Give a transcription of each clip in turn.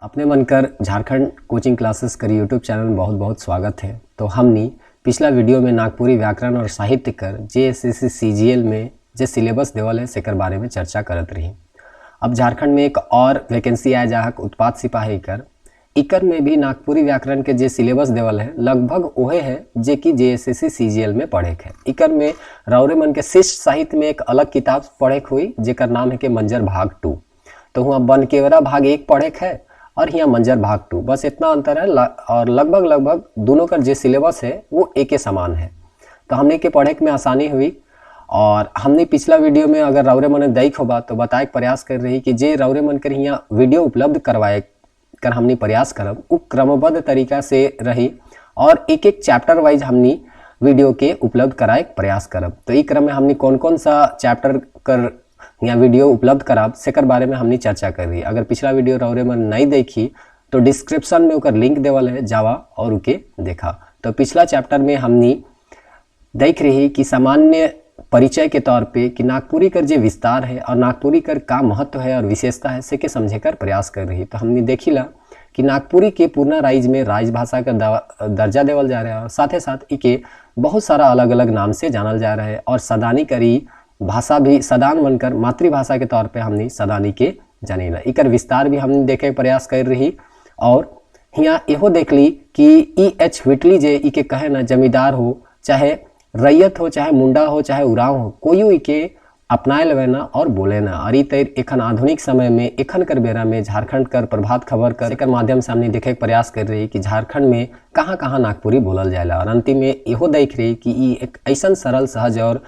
अपने बनकर Jharkhand coaching classes कर यूट्यूब चैनल में बहुत बहुत स्वागत है। तो हमने पिछला वीडियो में नागपुरी व्याकरण और साहित्य कर JSSC CGL में जो सिलेबस देवल है सेकर बारे में चर्चा करत रही। अब झारखंड में एक और वैकेंसी आया जहाँ उत्पाद सिपाही कर इकर में भी नागपुरी व्याकरण के जो सिलेबस देवल है लगभग वही है जे कि JSSC CGL में पढ़े है। इकर में रौरे मन के शिष्ट साहित्य में एक अलग किताब पढ़े हुई जेकर नाम है कि मंजर भाग 2। तो वहाँ बनकेवरा भाग 1 पढ़े है और यहाँ मंजर भाग 2, बस इतना अंतर है। और लगभग दोनों का जो सिलेबस है वो एक ही समान है। तो हमने के पढ़े में आसानी हुई। और हमने पिछला वीडियो में अगर रौरे मन देख होगा तो बताए प्रयास कर रही कि जे रौरे मन कर यहाँ वीडियो उपलब्ध करवाए कर हमने प्रयास करब वो क्रमबद्ध तरीका से रही और एक एक चैप्टर वाइज हमने वीडियो के उपलब्ध कराए प्रयास करब। तो इस क्रम में हमने कौन कौन सा चैप्टर कर या वीडियो उपलब्ध कराब सेकर बारे में हमने चर्चा कर रही। अगर पिछला वीडियो रौरे मन नहीं देखी तो डिस्क्रिप्शन में उकर लिंक देवल है, जावा और उके देखा। तो पिछला चैप्टर में हमने देख रही कि सामान्य परिचय के तौर पे कि नागपुरी कर जो विस्तार है और नागपुरी कर का महत्व है और विशेषता है से के समझे कर प्रयास कर रही। तो हमने देखिला कि नागपुरी के पूर्णा राइज में राजभाषा का दर्जा देवल जा रहा है और साथ ही साथ इके बहुत सारा अलग अलग नाम से जानल जा रहा है। और सदानी करी भाषा भी सदान बनकर मातृभाषा के तौर पे हमने सदानी के जानेला। इकर विस्तार भी हमने देखे प्रयास कर रही। और यहाँ यहो देख ली कि E.H. व्हिटली जे इके कहे ना जमींदार हो चाहे रैयत हो चाहे मुंडा हो चाहे उराव हो कोई इके अपनाए लेवे ना और बोले ना। और एखन आधुनिक समय में एखन कर बेरा में झारखंड कर प्रभात खबर कर एकर माध्यम से हमने देखे प्रयास कर रही कि झारखंड में कहाँ कहाँ नागपुरी बोलल जाएला। और अंतिम में यहो देख रही कि ये एक ऐसा सरल सहज और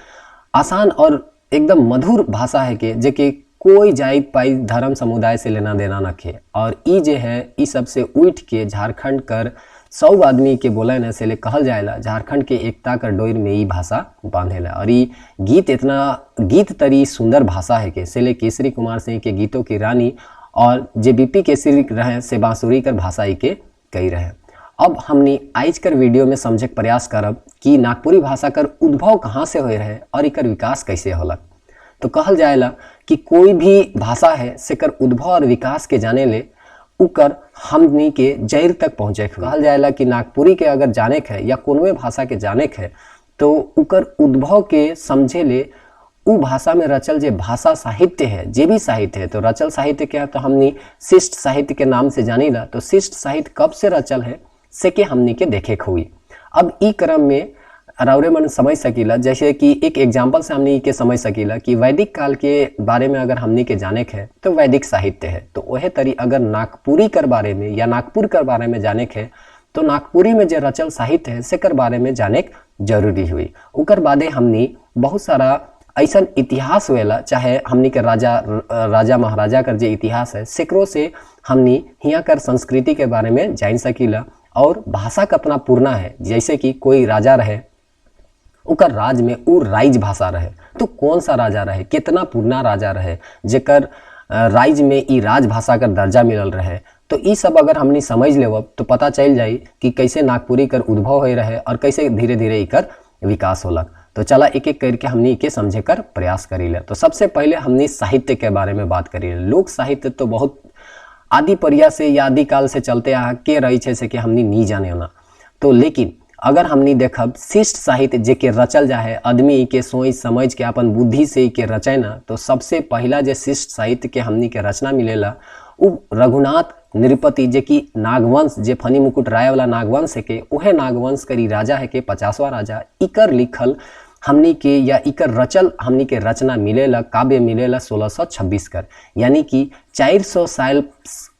आसान और एकदम मधुर भाषा है कि जेके कोई जाति पाई धर्म समुदाय से लेना देना नखे। और ई जे है ई सबसे उठ के झारखंड कर 100 आदमी के बोले न से ले कहल जाएला झारखंड के एकता कर डोर में ई भाषा बांधेला। और ई गीत इतना गीत तरी सुंदर भाषा है कि से ले केसरी कुमार सिंह के गीतों की रानी और जे BP केसरी रहे से बांसुरी कर भाषा ई के कई रहे। अब हमने आज कर वीडियो में समझे प्रयास करब कि नागपुरी भाषा कर उद्भव कहाँ से हुए रहे और इकर विकास कैसे होला। तो कहल जाएला कि कोई भी भाषा है से कर उद्भव और विकास के जाने ले उकर हमनी के जड़ तक पहुँचे। कहल जाएला कि नागपुरी के अगर जाने के है या कोनवे भाषा के जाने के है तो उकर उद्भव के समझे ले उ भाषा में रचल जे भाषा साहित्य है जे भी साहित्य है। तो रचल साहित्य क्या है तो हमनी शिष्ट साहित्य के नाम से जानीला। तो शिष्ट साहित्य कब से रचल है से के हमनी के देखे हुई। अब ई क्रम में रौरे मन समझ सकीला जैसे कि एक एग्जाम्पल से हमने के समझ सकीला कि वैदिक काल के बारे में अगर हमने के जाने के है तो वैदिक साहित्य है। तो वह तरी अगर नागपुरी कर बारे में या नागपुर कर बारे में जाने के है तो नागपुरी में जो रचल साहित्य है से कर बारे में जाने जरूरी हुई। उकर बादे हमने बहुत सारा ऐसा इतिहास हुएला चाहे हमनी के राजा महाराजा कर जो इतिहास है सेकरो से हमनी हियाँ कर संस्कृति के बारे में जान सकीला। और भाषा का अपना पूर्णा है जैसे कि कोई राजा रहे उकर राज में उ राइज भाषा रहे तो कौन सा राजा रहे कितना पूर्णा राजा रहे जेकर राइज में ई राज भाषा का दर्जा मिलल रहे। तो ई सब अगर हमने समझ लेवब तो पता चल जाई कि कैसे नागपुरी कर उद्भव हो रहे और कैसे धीरे धीरे इकर विकास होलक। तो चला एक एक करके हमने इके समझे कर प्रयास करी ले। तो सबसे पहले हमने साहित्य के बारे में बात करी। लोक साहित्य तो बहुत आदि परिया से या आदि काल से चलते आ के रही है से कि हमने नहीं जाने होना। तो लेकिन अगर हमने देखब शिष्ट साहित्य जे के रचल जा है आदमी के सोच समझ के अपन बुद्धि से के रचे ना तो सबसे पहला जो शिष्ट साहित्य के हमने के रचना मिलेला उ रघुनाथ नृपति जे की नागवंश जे फनी मुकुट राय वाला नागवंश है के उहे नागवंश करी राजा है के 50वां राजा इकर लिखल हमनी के या इकर रचल हमनी के रचना मिलेला काव्य मिलेला 1626 कर। यानी कि 400 साल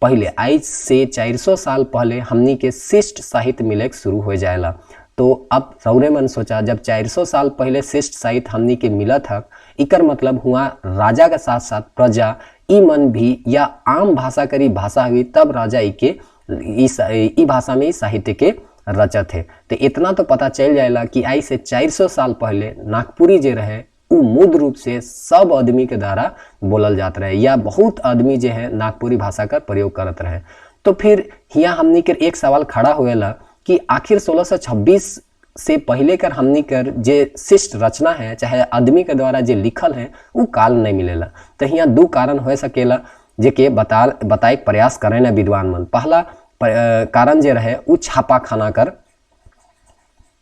पहले आज से 400 साल पहले हमनी के शिष्ट साहित्य मिले शुरू हो जाएला। तो अब रौरे मन सोचा जब 400 साल पहले शिष्ट साहित्य हमनी के मिला था इकर मतलब हुआ राजा के साथ साथ प्रजा ई मन भी या आम भाषा करी भाषा हुई तब राजा ई भाषा में साहित्य के रचत है। तो इतना तो पता चल जाएला कि आज से 400 साल पहले नागपुरी जे रहे वो मूल रूप से सब आदमी के द्वारा बोलल जात रहे या बहुत आदमी जे है नागपुरी भाषा का प्रयोग करत रहे। तो फिर यहाँ हमनी के एक सवाल खड़ा हुएला कि आखिर 1626 से पहले कर हमनी कर जे शिष्ट रचना है चाहे आदमी के द्वारा जे लिखल है वो काल नहीं मिलेला। तो यहाँ दो कारण हो सकेला जेके बताए प्रयास करें न विद्वान मन। पहला कारण जे रहे उ छापा खाना कर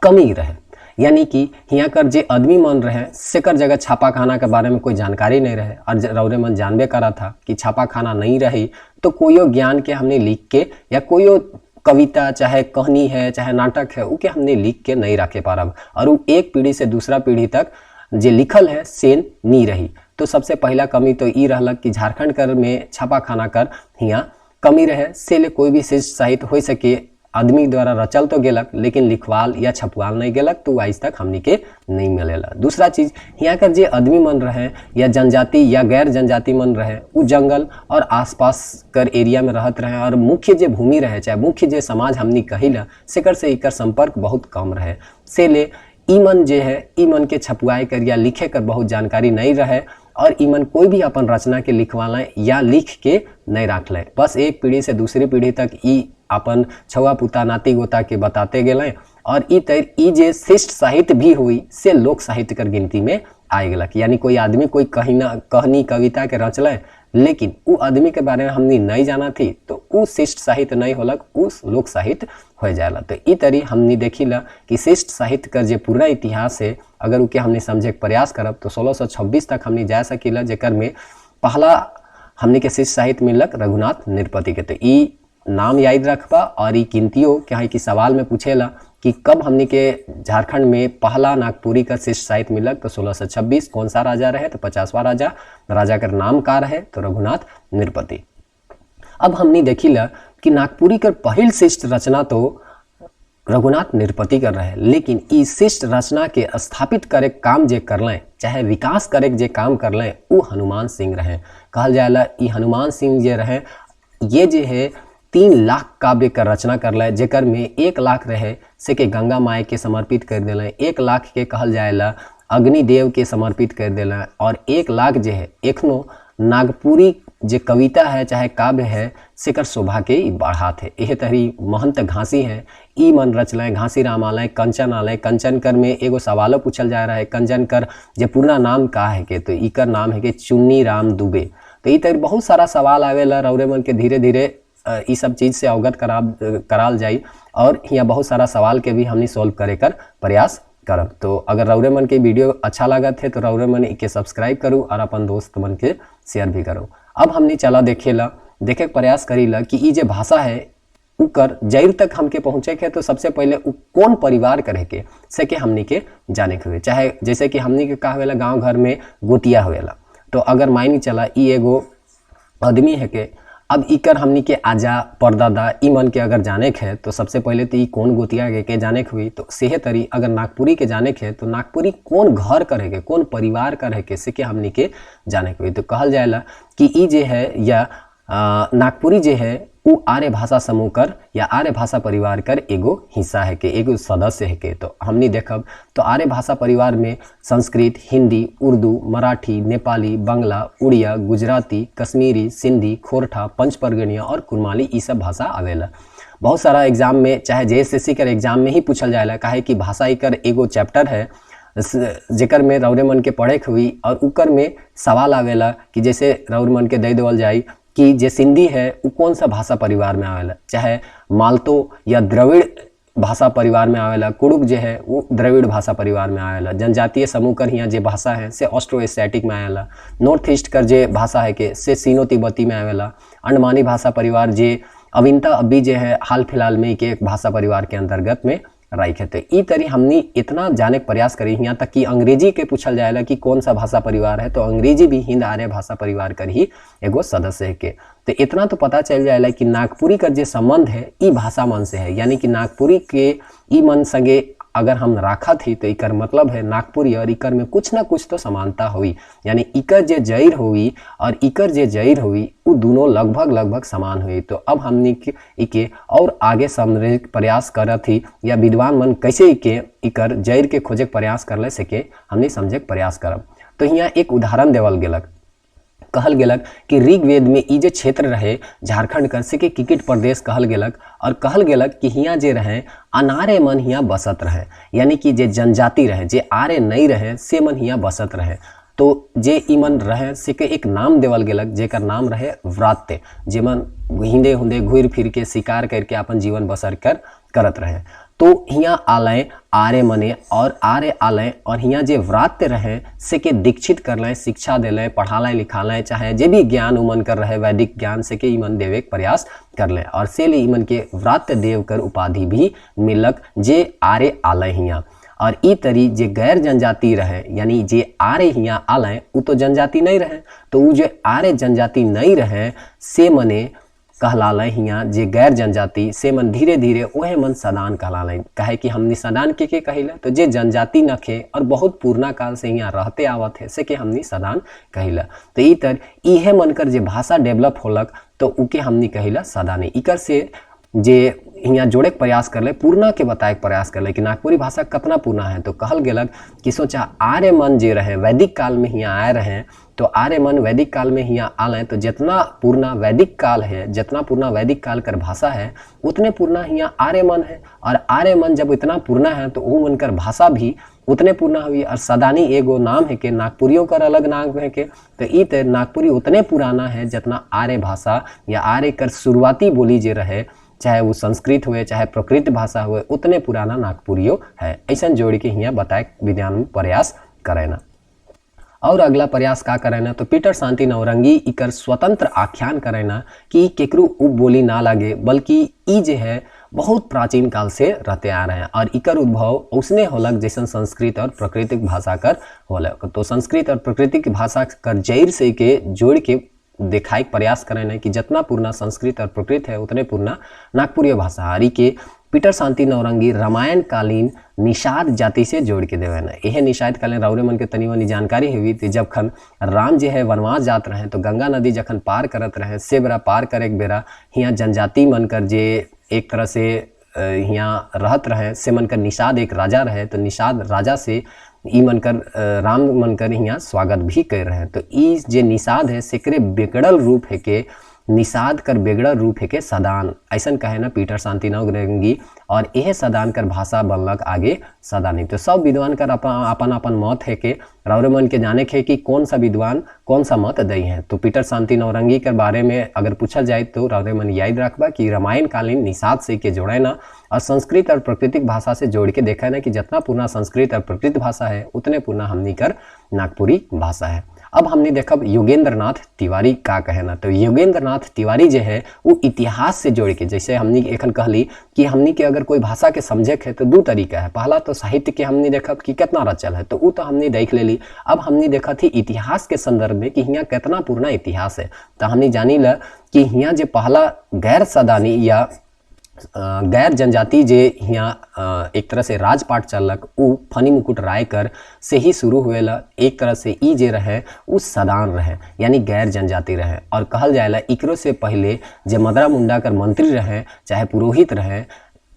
कमी रहे, यानी कि यहाँ कर जे आदमी मन रहे सेकर जगह छापा खाना के बारे में कोई जानकारी नहीं रहे। और रौरे मन जानबे करा था कि छापा खाना नहीं रही तो कोई ज्ञान के हमने लिख के या कोई कविता चाहे कहानी है चाहे नाटक है उ के हमने लिख के नहीं रखे पारब, और वो एक पीढ़ी से दूसरा पीढ़ी तक जे लिखल है से नहीं रही। तो सबसे पहला कमी तो ई रहलक कि झारखंड कर में छापा खाना कर यहाँ कमी रहे, से ले कोई भी शिष्ट साहित्य हो सके आदमी द्वारा रचल तो गेलक लेकिन लिखवाल या छपवाल नहीं गेलक, तो आज तक हमनी के नहीं मिलेला। दूसरा चीज, यहाँ कर जे आदमी मन रहे या जनजाति या गैर जनजाति मन रहे उ जंगल और आसपास कर एरिया में रहत रहे, और मुख्य जे भूमि रहे चाहे मुख्य जे समाज हमनी कहिला सेकर से इकर संपर्क बहुत कम रहे, से ले ई मन जे है ई मन के छपुआए कर या लिखे कर बहुत जानकारी नहीं रहे, और ई मन कोई भी अपन रचना के लिखवालें या लिख के नहीं रख लें। बस एक पीढ़ी से दूसरी पीढ़ी तक ई अपन छुआ पुता नाती गोता के बताते गए, और ई जे शिष्ट साहित्य भी हुई से लोक साहित्य कर गिनती में आ गलक। यानी कोई आदमी कोई कहानी कविता के रचल लेकिन उ आदमी के बारे में हमने नहीं जाना थी तो उ शिष्ट साहित्य नहीं होलक, उस लोक साहित्य हो जाएला। तो ई तरी हमने देखिला कि शिष्ट साहित्य का जे पूरा इतिहास है अगर उके हमने समझे के प्रयास करब तो 1626 तक हमने जा सकीला, जेकर में पहला हमने के शिष्ट साहित्य मिलक रघुनाथ नृपति के। तो ई नाम याद रखबा, और ई गिनतियों क्या है कि सवाल में पूछेला कि कब हमने के झारखंड में पहला नागपुरी का शिष्ट साहित्य मिलक, तो 1626। कौन सा राजा रहे, तो 50वां राजा का नाम का रहे, तो रघुनाथ नृपति। अब हमने देखिला कि नागपुरी का पहल शिष्ट रचना तो रघुनाथ नृपति कर रहे, लेकिन इस शिष्ट रचना के स्थापित करे काम जे कर लें चाहे विकास करे जे काम कर लें वो हनुमान सिंह रहे। कहल जाएला ई हनुमान सिंह जे रहे ये जे है 3 लाख काव्य का रचना कर ले, जेकर में 1 लाख रहे से के गंगा माई के समर्पित कर दिले, 1 लाख के कहल जाएला अग्निदेव के समर्पित कर दिले, और 1 लाख जे है एखनो नागपुरी जे कविता है चाहे काव्य है सेकर शोभा के बढ़ात है। यह तरी महंत घासी है ई मन रचल घासी रामालय कंचन आलय। कंचन कर में एगो सवालों पूछल जा रहा है, कंचन कर जे पूरा नाम का है के, तो इकर नाम है कि चुन्नी राम दुबे। तो ई तरी बहुत सारा सवाल आवेला, रौरे मन के धीरे धीरे इस सब चीज़ से अवगत कराल जाई, और यहाँ बहुत सारा सवाल के भी हमने सॉल्व करे कर प्रयास करब। तो अगर रौरे मन के वीडियो अच्छा लागत है तो रौरे मन के सब्सक्राइब करूँ और अपन दोस्त मन के शेयर भी करूँ। अब हमने चला देखे प्रयास करीला कि ई जे भाषा है उकर जड़ तक हमके पहुँचे के, तो सबसे पहले उ कौन परिवार करे के से के हमनी के जाने के हुए। चाहे जैसे कि हमनी के कहा हुएला गाँव घर में गोतिया हुएला, तो अगर मायनी चला ई एगो आदमी है के, अब इकर हमनी के आजा परदादा ई मन के अगर जाने के है तो सबसे पहले तो ई कौन गोतिया के जाने के हुई। तो सेहे तरी अगर नागपुरी के जाने के है तो नागपुरी कौन घर करे के कौन परिवार करे के से के हमनी के जाने के हुई। तो कहल जाएला कि ई जे है या नागपुरी जे है उ आर्य भाषा समूह कर या आर्य भाषा परिवार कर एगो हिस्सा है के, एगो सदस्य है के। तो हमने देखब तो आर्य भाषा परिवार में संस्कृत, हिंदी, उर्दू, मराठी, नेपाली, बांग्ला, उड़िया, गुजराती, कश्मीरी, सिंधी, खोरठा, पंचपर्गनिया और कुरमाली ई सब भाषा आवेला। बहुत सारा एग्जाम में चाहे JSSC कर एग्जाम में ही पूछल जाएला, काहे कि भाषा इकर एगो चैप्टर है जेकर में रौरे मन के पढ़े के हुई, और उकर में सवाल आवेला कि जैसे रौर मन के दे देवल जाई कि जे सिंधी है वो कौन सा भाषा परिवार में आवेला, चाहे मालतो या द्रविड़ भाषा परिवार में आवेला, कुड़ुक जे है वो द्रविड़ भाषा परिवार में आवेला, जनजातीय समूह कर यहाँ जे भाषा है से ऑस्ट्रो एशियाटिक में आवेला, नॉर्थ ईस्ट कर जे भाषा है के से सीनो तिब्बती में आवेला, अंडमानी भाषा परिवार जे अविनता अभी जे है हाल फिलहाल में के एक भाषा परिवार के अंतर्गत में राइख है। तो ई तरी हमने इतना जाने का प्रयास करी, यहाँ तक कि अंग्रेजी के पूछल जाएला कि कौन सा भाषा परिवार है, तो अंग्रेजी भी हिंद आर्य भाषा परिवार कर ही एगो सदस्य है के। तो इतना तो पता चल जाएला कि नागपुरी का जो संबंध है ई भाषा मन से है, यानी कि नागपुरी के ई मन संगे अगर हम राखा थी तो इकर मतलब है नागपुरी और इकर में कुछ ना कुछ तो समानता हुई, यानी इकर जे जैर हुई और इकर जे जैर हुई वो दोनों लगभग समान हुई। तो अब हमने इके और आगे समझने प्रयास कर थी या विद्वान मन कैसे इकर जैर के खोजे प्रयास कर ले सके हमने समझे प्रयास करब। तो यहाँ एक उदाहरण देवल गेलक, कहल गेलक कि ऋग्वेद में ई जे क्षेत्र रहे झारखंड कर से के किकिट प्रदेश कहल गेलक, और कहल गेलक कि हियाँ जे रहे अनार्य मन हियाँ बसत रहे, यानी कि जे जनजाति रहे जे आर्य नहीं रहे से मन हियाँ बसत रहे। तो जे ईमन रहे से के एक नाम देवल गेलक जेकर नाम रहे व्रात्य, जेमन हिंदे हुंदे घूर फिर के शिकार करके अपन जीवन बसर करत रहे। तो हियाँ आलय आर्य मने और आर्य आलय और हियाँ जे व्रात्य रहे से के दीक्षित कर लें, शिक्षा दिले, पढ़ालें लिखालें, चाहे जे भी ज्ञान उमन कर रहे वैदिक ज्ञान से के ईमन देवे के प्रयास कर लें और से लिए ईमन के व्रात्य देव कर उपाधि भी मिलक जे आर्य आलय हियाँ। और ई तरी जे गैर जनजाति रहे यानी जे आर्य हियाँ आलय उ तो जनजाति नहीं रहे, तो उ जो आर्य जनजाति नहीं रहे से मने कहलाले हियाँ जे गैर जनजाति से मन धीरे धीरे ओहे मन सदान कहलाले। कहे कि हमनी सदान के कहिला, तो जे जनजाति न खे और बहुत पुराना काल से यहाँ रहते आवत है से के हमनी सदान कहिला। तो ई तर इहे मन कर जे भाषा डेवलप होलक तो उके हमनी कहिला सदानी। इकर से जे यहाँ जोड़े के प्रयास कर ले, पूर्णा के बताए के प्रयास कर ले कि नागपुरी भाषा कितना पूर्णा है। तो कहल गेलक कि सोचा आर्य मन जे रहे वैदिक काल में यहाँ आए रहे, तो आर्य मन वैदिक काल में यहाँ आए तो जितना पूर्णा वैदिक काल है, जितना पूर्णा वैदिक काल कर भाषा है उतने पूर्णा यहाँ आर्य मन है। और आर्य मन जब इतना पूर्णा है तो वो मन कर भाषा भी उतने पूर्णा हुई। और सदानी एगो नाम है कि नागपुरियों का अलग नाम है के, तो ई तो नागपुरी उतने पुराना है जितना आर्य भाषा या आर्य कर शुरुआती बोली जे रहे, चाहे वो संस्कृत हुए चाहे प्राकृत भाषा हुए, उतने पुराना नागपुरियो है। ऐसा जोड़ के यहाँ बताए विज्ञान में प्रयास करेना। और अगला प्रयास का करेना तो पीटर शांति नौरंगी इकर स्वतंत्र आख्यान करेना कि केकरू उप बोली ना लगे, बल्कि ई जे है बहुत प्राचीन काल से रहते आ रहे हैं और इकर उद्भव उसने होलक जैसे संस्कृत और प्राकृतिक भाषा कर होलक। तो संस्कृत और प्राकृतिक भाषा कर जैर से के जोड़ के दिखाई प्रयास करें कि जितना पूर्णा संस्कृत और प्राकृत है उतने पूर्णा नागपुरी भाषा। हरी के पीटर शांति नौरंगी रामायण कालीन निषाद जाति से जोड़ के देवे न। यह निषाद कालीन राउरे मन के तनी वनी जानकारी हुई थी। जब खन राम जी है वनवास जात रहे तो गंगा नदी जखन पार करत रहे से बेरा पार करे के बेरा यहाँ जनजाति मन कर जे एक तरह से यहाँ रहत रहे से मन कर निषाद एक राजा रहे, तो निषाद राजा से ई मनकर राम मनकर यहाँ स्वागत भी कर रहे हैं। तो ई जे निषाद है सेकरे बिगड़ल रूप है के निषाद कर बिगड़ल रूप है के सदान, ऐसा कहे ना पीटर शांति नौरंगी। और यह सदान कर भाषा बनलक आगे सदानी। तो सब विद्वान कर अपन अपन मत है के राउरे मन के जाने के कि कौन सा विद्वान कौन सा मत दई है। तो पीटर शांति नौरंगी के बारे में अगर पूछा जाए तो राउरे मन याद रखबा कि रामायण कालीन निषाद से के जोड़े ना और संस्कृत और प्राकृतिक भाषा से जोड़ के देखा ना कि जितना पूर्णा संस्कृत और प्राकृतिक भाषा है उतने पूर्णा हमनी कर नागपुरी भाषा है। अब हमने देखा योगेंद्र नाथ तिवारी का कहना। तो योगेंद्र नाथ तिवारी जो है वो इतिहास से जोड़ के, जैसे हमने एखन कहली कि हमने के अगर कोई भाषा के समझे है तो दो तरीका है। पहला तो साहित्य के हमने देखा कि कितना रचल है, तो वो तो हमने देख लेली। अब हमने देखा थी इतिहास के संदर्भ में कि यहाँ कितना पूर्णा इतिहास है। तो हमने जानी ला कि यहाँ जो पहला गैर सदानी या गैर जनजाति जे यहाँ एक तरह से राजपाट चलक उ फनी मुकुट रायकर से ही शुरू हुएला। एक तरह से ई जे रहे उ सदान रहे यानी गैर जनजाति रहे। और कहल जाएला इकरो से पहले जे मदरा मुंडा कर मंत्री रहे चाहे पुरोहित रहे,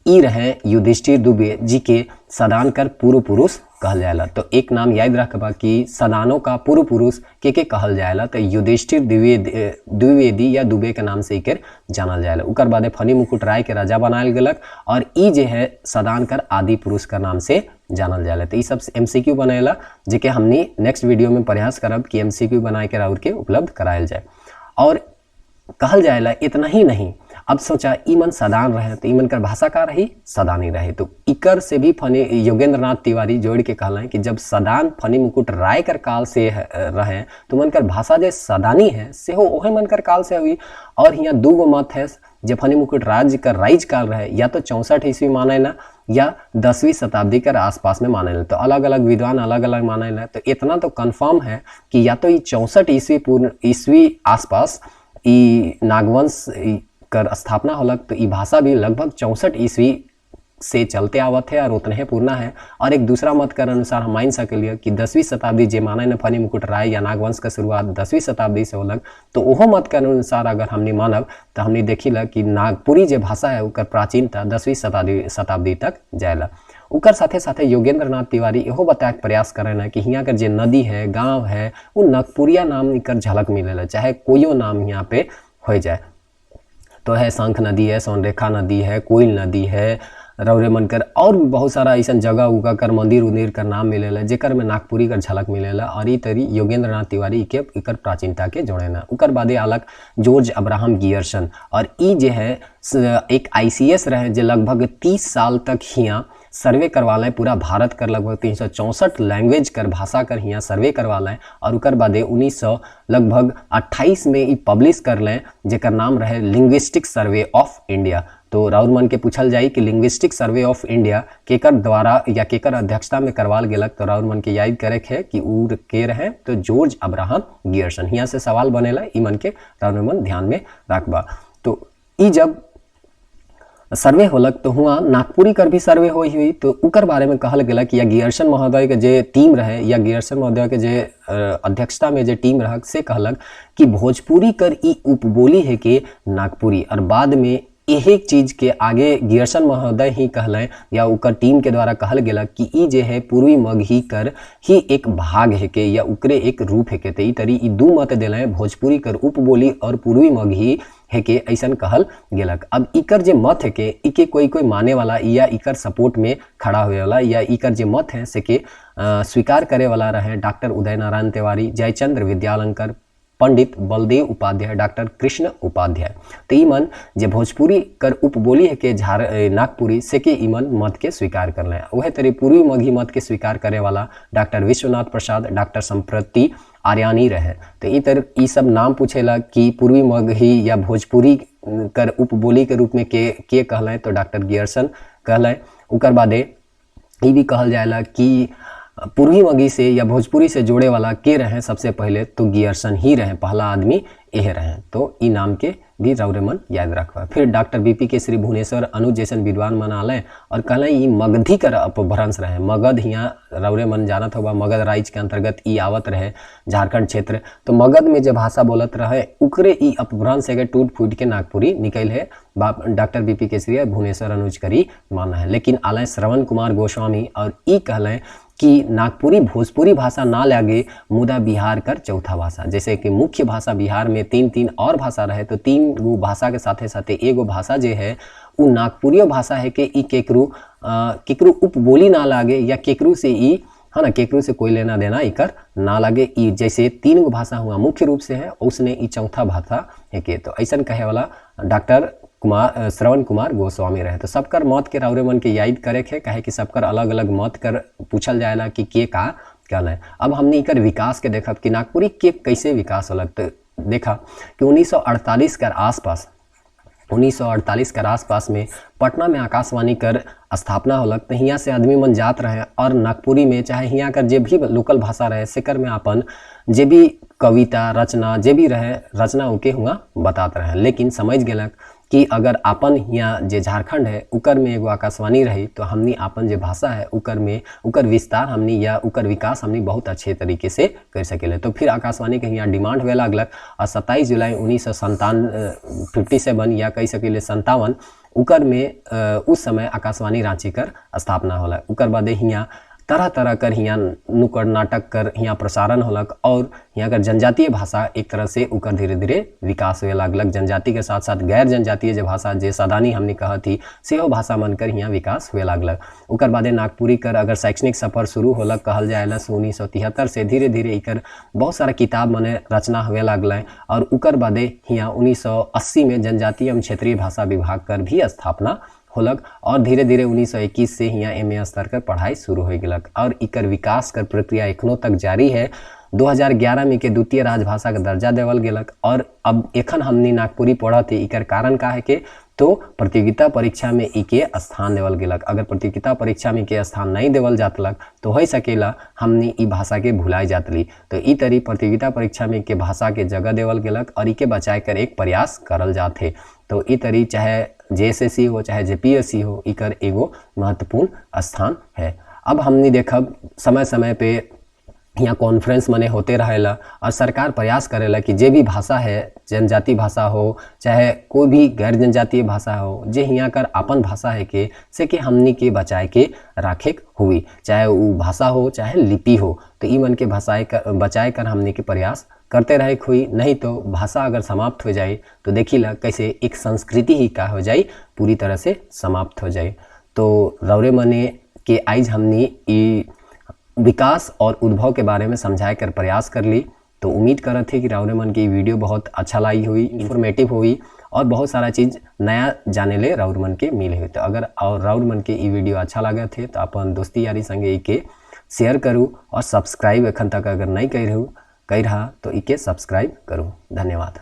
ई रहे युधिष्ठिर दुबे जी के सदान कर पूर्व पुरुष कहल जाएला। तो एक नाम याद रखबा कि सदानों का पूर्व पुरुष के कहल जाएला। तो युधिष्ठिर द्विवेदी या दुबे के नाम से इकर जानल जाएला। उकर बाद फनी मुकुट राय के राजा बनायल गलक और ई जे है सदान कर आदि पुरुष का नाम से जानल जाएला। तो ये सब MCQ बनेला जेके हमनी नेक्स्ट वीडियो में प्रयास करब कि MCQ बनाए के राउर के उपलब्ध करायल जाए। और कहल जाएला इतना ही नहीं, अब सोचा ईमन सदान रहे तो ईमन कर भाषा का रही सदानी रहे। तो इकर से भी फनी योगेंद्र नाथ तिवारी जोड़ के कहला है कि जब सदान फनी मुकुट राय कर काल से रहे तो मन कर भाषा जो सदानी है से हो ओहे मन कर काल से हुई। और यहाँ दो मत है जब फनी मुकुट राज का राइज काल रहे या तो 64 ईस्वी माने ना या 10वीं शताब्दी के आसपास में माने। तो अलग अलग विद्वान अलग अलग माने। तो इतना तो कंफर्म है कि या तो ये 64 ईस्वी आसपास ई नागवंश कर स्थापना होलक, तो ई भाषा भी लगभग 64 ईस्वी से चलते आवत है और उतने ही पूर्णा है। और एक दूसरा मत के अनुसार हम मान सके कि 10वीं शताब्दी जे माने न फनी मुकुट राय या नागवंश का शुरुआत 10वीं शताब्दी से होलक, तो ओहो मत के अनुसार अगर हमने मानब तो हमने देखी ला कि नागपुरी जे भाषा है उकर प्राचीनता 10वीं शताब्दी तक जाएला। उकर साथे साथे योगेंद्र नाथ तिवारी इहो बताए के प्रयास करें कि यहाँ कर जे नदी है गांव है वो नागपुरिया नाम निकर झलक मिलेला, चाहे कोई नाम यहाँ पे हो जाए। तो है शंख नदी है, सोनरेखा नदी है, कोयल नदी है, रौरे मन कर और भी बहुत सारा ऐसा जगह उगा कर मंदिर उंदिर कर नाम मिलेला जेकर में नागपुरी कर झलक मिलेला। और ई तरी योगेंद्र नाथ तिवारी के इकर प्राचीनता के जोड़ेना। उकर बादे अलग जॉर्ज अब्राहम गियर्सन, और ई जे है एक ICS रहे जे लगभग 30 साल तक हियाँ सर्वे करवा लें पूरा भारत कर लगभग 364 लैंग्वेज कर भाषा कर हियाँ सर्वे करवा लें। और उकर बादे 1928 में ई पब्लिश कर लें जेकर नाम रहे लिंग्विस्टिक सर्वे ऑफ इंडिया। तो राउर मन के पूछल जाई कि लिंग्विस्टिक सर्वे ऑफ इंडिया केकर द्वारा या केकर अध्यक्षता में करवाल गेलक, तो राउर मन के याद करे है कि उ के रहे तो जॉर्ज अब्राहम गियर्सन। हियाँ से सवाल बनेला, ई मन के राउर मन ध्यान में रखबा। तो ई जब सर्वे होलक तो हुआ नागपुरी कर भी सर्वे हुई तो उकर बारे में कहल गेला कि या गियर्सन महोदय के जे टीम रहे या गियर्सन महोदय के जे अध्यक्षता में जे टीम रहा से कहलक कि भोजपुरी कर ई उपबोली है कि नागपुरी। और बाद में यही चीज के आगे गियर्सन महोदय ही कहलें या उकर टीम के द्वारा कहल गेला कि ई जे है पूर्वी मगही कर ही एक भाग है के या उकरे एक रूप है के। तो ई तरी ई दू मत दिले भोजपुरी कर उपबोली और पूर्वी मगही है के ऐसा कहल गेलक। अब इकर जे मत है के इके कोई कोई माने वाला या इकर सपोर्ट में खड़ा हुए वाला या इकर जे मत है से के स्वीकार करे वाला रहे डॉक्टर उदय नारायण तिवारी, जयचंद्र विद्यालंकर, पंडित बलदेव उपाध्याय, डॉक्टर कृष्ण उपाध्याय। तो ईमन जे भोजपुरी कर उपबोली है के नागपुरी से के ईमन मत के स्वीकार कर लें। वह तरी पूर्वी मगही मत के स्वीकार करे वाला डॉक्टर विश्वनाथ प्रसाद, डॉक्टर संप्रति आर्यानी रहे। तो ई सब नाम पूछेला कि पूर्वी मगही या भोजपुरी कर उपबोली के रूप में के कहलें तो डॉक्टर गियर्सन कहलें। उकर बादे ई भी कहल जाएला कि पूर्वी मगही से या भोजपुरी से जोड़े वाला के रहे सबसे पहले तो गियर्सन ही रहे, पहला आदमी यह रहे। तो ई नाम के भी रौरे मन याद रखवा। फिर डॉक्टर BP केसरी भुवनेश्वर अनुज जैसन विद्वान मन आले और कहलें ई मगधी कर अपभ्रंश रहे। मगध हियाँ रौरे मन जानत होगा मगध राज्य के अंतर्गत ई आवत रहे झारखंड क्षेत्र। तो मगध में जो भाषा बोलत रहे उकरे ई अपभ्रंश है टूट फूट के नागपुरी निकल है। डॉक्टर BP केसरी भुवनेश्वर अनुज करी माना है। लेकिन आलय श्रवण कुमार गोस्वामी और ई कहलें कि नागपुरी भोजपुरी भाषा ना लगे मुदा बिहार कर चौथा भाषा। जैसे कि मुख्य भाषा बिहार में तीन और भाषा रहे तो 3 गो भाषा के साथे साथे एगो भाषा जे है वो नागपुरी भाषा है कि ई केकरू उपबोली ना लागे या केकरू से ई है ना केकरू से कोई लेना देना इकर ना लगे। ई जैसे 3 गो भाषा हुआ मुख्य रूप से है उसने ई चौथा भाषा है के। तो ऐसा कहे वाला डॉक्टर श्रवण कुमार गोस्वामी रहे। तो सबकर मत के रौरे मन के याद करे है कहे कि सबकर अलग अलग मत कर पूछल जाएला कि के का कहल है। अब हमने इकर विकास के देखा कि नागपुरी के कैसे विकास होलक। तो देखा कि 1948 के आसपास में पटना में आकाशवाणी कर स्थापना होलक। तो हियाँ से आदमी मन जात रहे और नागपुरी में चाहे हियाँ कर जे भी लोकल भाषा रहे सेकर में अपन जे भी कविता रचना जे भी रहे रचना उके हुआ बताते रहे। लेकिन समझ गेलक कि अगर आपन यहाँ जे झारखंड है उकर में एगो आकाशवाणी रही तो हमनी आपन जे भाषा है उकर विस्तार हमनी या उकर विकास हमनी बहुत अच्छे तरीके से कर सकेले। तो फिर आकाशवाणी के यहाँ डिमांड हुए लगलक और 27 जुलाई 1957 या कह सकेले 57 उकर में उस समय आकाशवाणी रांची कर स्थापना होला। उकर बाद यहाँ तरह तरह कर हियाँ नुक्कड़ नाटक कर हियाँ प्रसारण होलक और यहाँ कर जनजातीय भाषा एक तरह से उकर धीरे धीरे विकास हुए लगलक। जनजाति के साथ साथ गैर जनजातीय जो भाषा जे सदानी हमने कहा थी सेहो भाषा मनकर हियाँ विकास हुए लगलक। उकर बादे नागपुरी कर अगर शैक्षणिक सफर शुरू होलक कहल जाएला 1973 से धीरे धीरे इकर बहुत सारा किताब मने रचना हुए लगल। और उकर बादे हियाँ 1980 में जनजातीय एवं क्षेत्रीय भाषा विभाग कर भी स्थापना होलक और धीरे धीरे 1921 से हियाँ MA स्तर कर पढ़ाई शुरू हो गलक। और इकर विकास कर प्रक्रिया एखनों तक जारी है। 2011 में के द्वितीय राजभाषा का दर्जा देवल गेलक। और अब एखन हमनी नागपुरी पढ़त है इकर कारण का है के तो प्रतियोगिता परीक्षा में इके स्थान देवल गेलक। अगर प्रतियोगिता परीक्षा में के स्थान नहीं देवल जातलक तो हो सकेला हमनी ई भाषा के भुलाई जातली। तो ई तरी प्रतियोगिता परीक्षा में के भाषा के जगह देवल गेलक और इके बचाए कर एक प्रयास करल जाते। तो ई तरी चाहे JSSC हो चाहे JPSC हो इकर एगो महत्वपूर्ण स्थान है। अब हमने देखब समय समय पे यहाँ कॉन्फ्रेंस मने होते रहेला और सरकार प्रयास करेला कि जे भी भाषा है जनजाति भाषा हो चाहे कोई भी गैर जनजातीय भाषा हो जे यहाँ कर अपन भाषा है के से के हमनी के बचाए के राखे हुई चाहे वो भाषा हो चाहे लिपि हो। तो ई मन के बचाए कर हमनी के प्रयास करते रहे हुई। नहीं तो भाषा अगर समाप्त हो जाए तो देखिला कैसे एक संस्कृति ही का हो जाए पूरी तरह से समाप्त हो जाए। तो रौरे मने के आज हमने ई विकास और उद्भव के बारे में समझाए कर प्रयास कर ली। तो उम्मीद करत थे कि रौरे मन की वीडियो बहुत अच्छा लाई हुई, इन्फॉर्मेटिव हुई और बहुत सारा चीज़ नया जाने ले रौर मन के मिले हुए। तो अगर और रौर मन के ई वीडियो अच्छा लगा थे तो अपन दोस्ती यारी संगे इके शेयर करूँ और सब्सक्राइब एखन तक अगर नहीं कर रहा तो इके सब्सक्राइब करूँ। धन्यवाद।